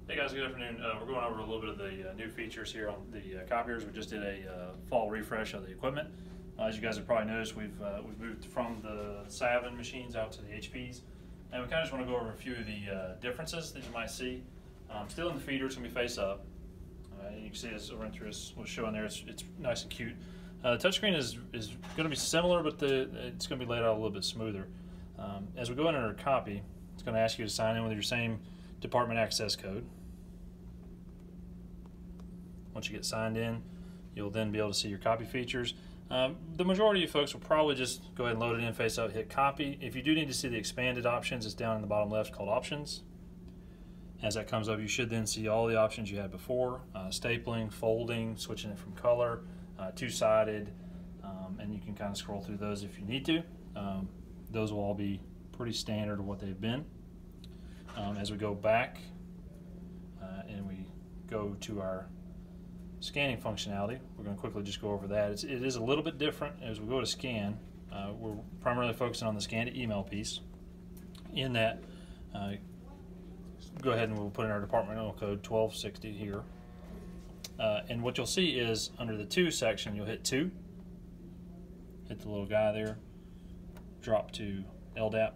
Hey guys, good afternoon. We're going over a little bit of the new features here on the copiers. We just did a fall refresh of the equipment. As you guys have probably noticed, we've moved from the Savin machines out to the HPs, and we kind of just want to go over a few of the differences that you might see. Still in the feeder, it's going to be face up. You can see this run through what's showing there. It's nice and cute. The touchscreen is going to be similar, but it's going to be laid out a little bit smoother. As we go into our copy, it's going to ask you to sign in with your same department access code. Once you get signed in, you'll then be able to see your copy features. The majority of folks will probably just go ahead and load it in face up, hit copy. If you do need to see the expanded options, it's down in the bottom left called options. As that comes up, you should then see all the options you had before: stapling, folding, switching it from color, two-sided, and you can kind of scroll through those if you need to. Those will all be pretty standard of what they've been. As we go back and we go to our scanning functionality, we're going to quickly just go over that. It is a little bit different as we go to scan. We're primarily focusing on the scan to email piece. In that, go ahead and we'll put in our departmental code 1260 here. And what you'll see is under the 2 section, you'll hit 2, hit the little guy there, drop to LDAP,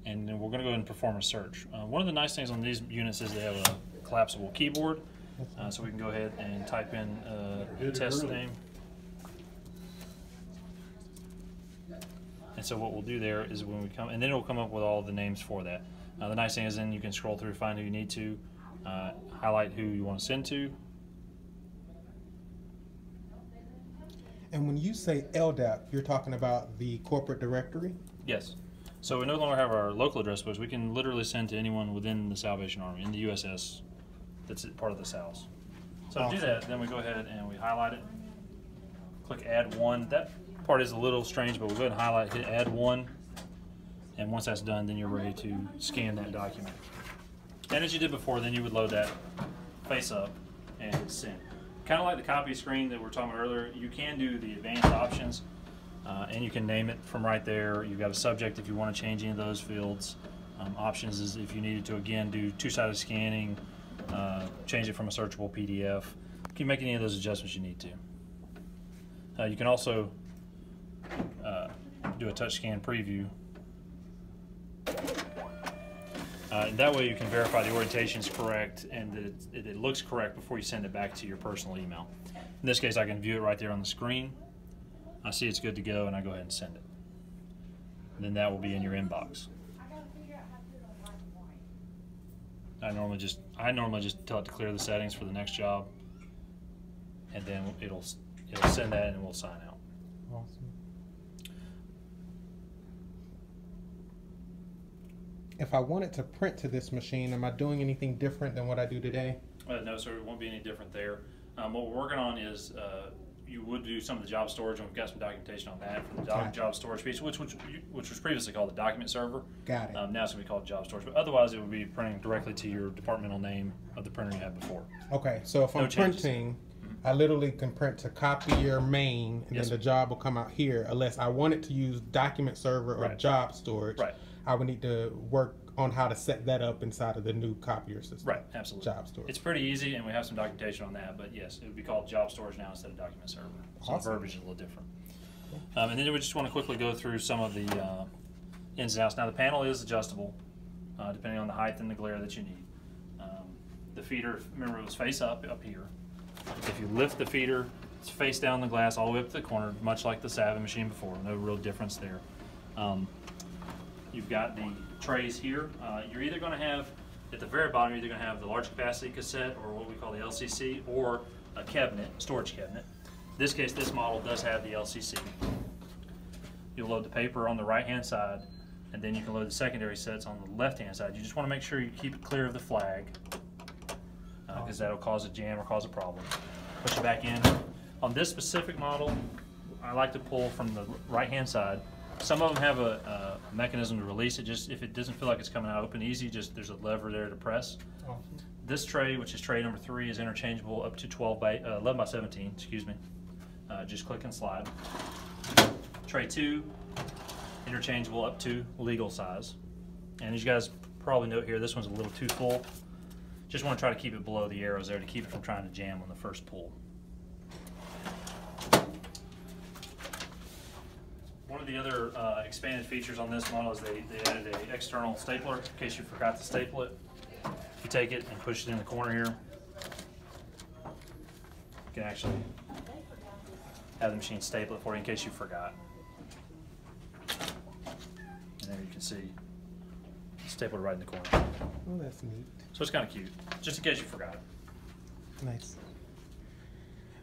and then we're going to go ahead and perform a search. One of the nice things on these units is they have a collapsible keyboard, so we can go ahead and type in a test name. And so what we'll do there is when we come, and then it'll come up with all the names for that. The nice thing is then you can scroll through, find who you need to, highlight who you want to send to. And when you say LDAP, you're talking about the corporate directory? Yes. So we no longer have our local address books. We can literally send to anyone within the Salvation Army, in the USS that's part of the SALs. So to do that, then we go ahead and we highlight it, click add one. That part is a little strange, but we'll go ahead and highlight, hit add one, and once that's done, then you're ready to scan that document. And as you did before, then you would load that face up and hit send. Kind of like the copy screen that we were talking about earlier, you can do the advanced options, and you can name it from right there. You've got a subject if you want to change any of those fields. Options is if you needed to, again, do two-sided scanning, change it from a searchable PDF. You can make any of those adjustments you need to. You can also do a touch scan preview. That way you can verify the orientation is correct and that it looks correct before you send it back to your personal email. In this case, I can view it right there on the screen. I see it's good to go, and I go ahead and send it. And then that will be in your inbox. I normally just tell it to clear the settings for the next job, and then it'll send that and we'll sign out. Awesome. If I wanted to print to this machine, am I doing anything different than what I do today? No, sir, it won't be any different there. What we're working on is you would do some of the job storage, and we've got some documentation on that for the job storage piece, which was previously called the document server. Got it. Now it's going to be called job storage, but otherwise it would be printing directly to your departmental name of the printer you had before. Okay, so if I'm printing, I literally can print to Copier main, and then the job will come out here, unless I wanted to use document server or job storage. Right. I would need to work on how to set that up inside of the new Copier system. Right, absolutely. Job storage. It's pretty easy, and we have some documentation on that, but yes, it would be called job storage now instead of document server. So the verbiage is a little different. And then we just want to quickly go through some of the ins and outs. Now the panel is adjustable depending on the height and the glare that you need. The feeder, remember, it was face up here. If you lift the feeder, it's face down the glass all the way up to the corner, much like the Savin machine before. No real difference there. You've got the trays here. You're either going to have, at the very bottom, you're either going to have the large capacity cassette, or what we call the LCC, or a cabinet, storage cabinet. In this case, this model does have the LCC. You'll load the paper on the right-hand side, and then you can load the secondary sets on the left-hand side. You just want to make sure you keep it clear of the flag, because that'll cause a jam or cause a problem. Push it back in. On this specific model, I like to pull from the right-hand side. Some of them have a mechanism to release it. Just if it doesn't feel like it's coming out open easy, just there's a lever there to press. Awesome. This tray, which is tray number 3, is interchangeable up to 11 by 17. Excuse me. Just click and slide. Tray 2, interchangeable up to legal size. And as you guys probably note here, this one's a little too full. Just want to try to keep it below the arrows there to keep it from trying to jam on the first pull. One of the other expanded features on this model is they added an external stapler in case you forgot to staple it. You take it and push it in the corner here. You can actually have the machine staple it for you in case you forgot. And there you can see stapled right in the corner. Oh, that's neat. So it's kind of cute, just in case you forgot it. Nice.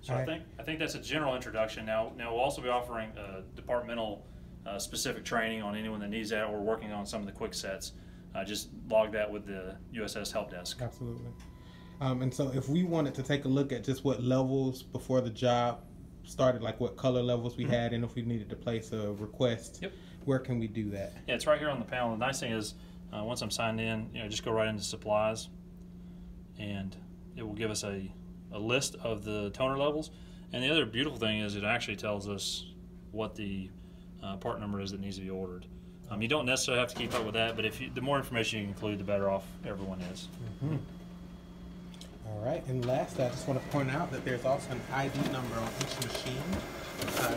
So I think that's a general introduction. Now we'll also be offering departmental specific training on anyone that needs that, or working on some of the quick sets. Just log that with the USS Help Desk. Absolutely. And so if we wanted to take a look at just what levels before the job started, like what color levels we had, and if we needed to place a request, where can we do that? Yeah, it's right here on the panel. The nice thing is, once I'm signed in, just go right into supplies, and it will give us a list of the toner levels. And the other beautiful thing is it actually tells us what the part number is that needs to be ordered. You don't necessarily have to keep up with that, but the more information you include, the better off everyone is. All right, and last, I just want to point out that there's also an ID number on each machine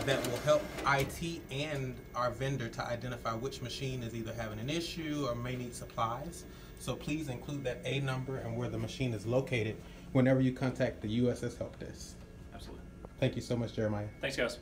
that will help IT and our vendor to identify which machine is either having an issue or may need supplies. So please include that A number and where the machine is located whenever you contact the USS Help Desk. Absolutely. Thank you so much, Jeremiah. Thanks, guys.